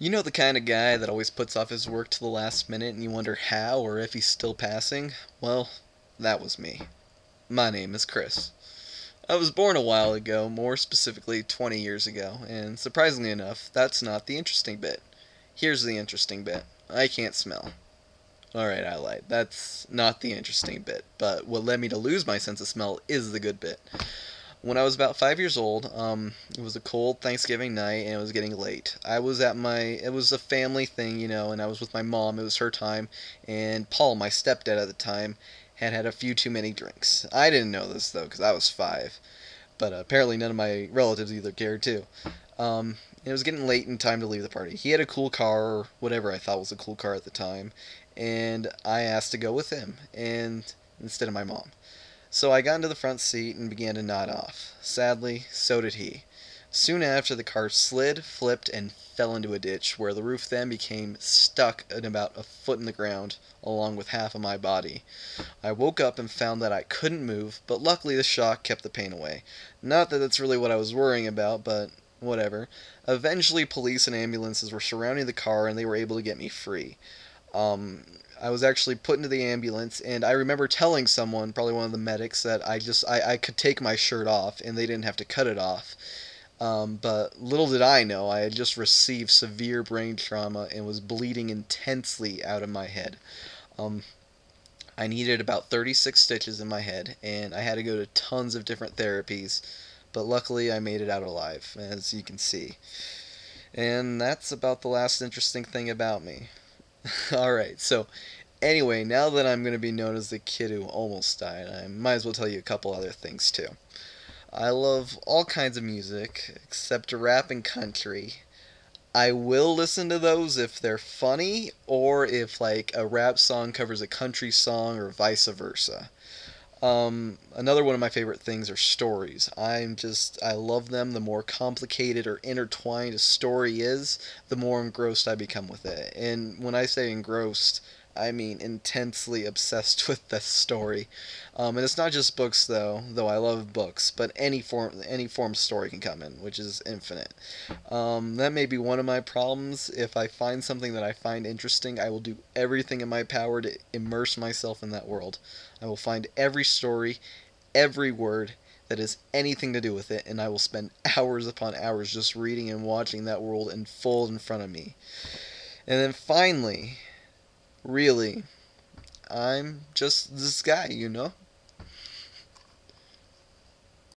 You know the kind of guy that always puts off his work to the last minute and you wonder how or if he's still passing? Well, that was me. My name is Chris. I was born a while ago, more specifically 20 years ago, and surprisingly enough, that's not the interesting bit. Here's the interesting bit. I can't smell. Alright, I lied. That's not the interesting bit, but what led me to lose my sense of smell is the good bit. When I was about 5 years old, it was a cold Thanksgiving night and it was getting late. It was a family thing, and I was with my mom. It was her time, and Paul, my stepdad at the time, had had a few too many drinks. I didn't know this though, because I was 5, but apparently none of my relatives either cared too. It was getting late and time to leave the party. He had a cool car, or whatever I thought was a cool car at the time, and I asked to go with him, and instead of my mom. So I got into the front seat and began to nod off. Sadly, so did he. Soon after, the car slid, flipped, and fell into a ditch, where the roof then became stuck at about a foot in the ground, along with half of my body. I woke up and found that I couldn't move, but luckily the shock kept the pain away. Not that that's really what I was worrying about, but whatever. Eventually, police and ambulances were surrounding the car and they were able to get me free. Um, I was actually put into the ambulance, and I remember telling someone, probably one of the medics, that I could take my shirt off, and they didn't have to cut it off. But little did I know, I had just received severe brain trauma and was bleeding intensely out of my head. Um, I needed about 36 stitches in my head, and I had to go to tons of different therapies. But luckily, I made it out alive, as you can see. And that's about the last interesting thing about me. Alright, so anyway, now that I'm going to be known as the kid who almost died, I might as well tell you a couple other things too. I love all kinds of music, except rap and country. I will listen to those if they're funny, or if like a rap song covers a country song, or vice versa. Another one of my favorite things are stories. I love them. The more complicated or intertwined a story is, the more engrossed I become with it. And when I say engrossed, I mean intensely obsessed with the story. And it's not just books though I love books, but any form of story can come in, which is infinite. That may be one of my problems. If I find something that I find interesting, I will do everything in my power to immerse myself in that world. I will find every story, every word that has anything to do with it, and I will spend hours upon hours just reading and watching that world unfold in front of me. And then finally, really, I'm just this guy.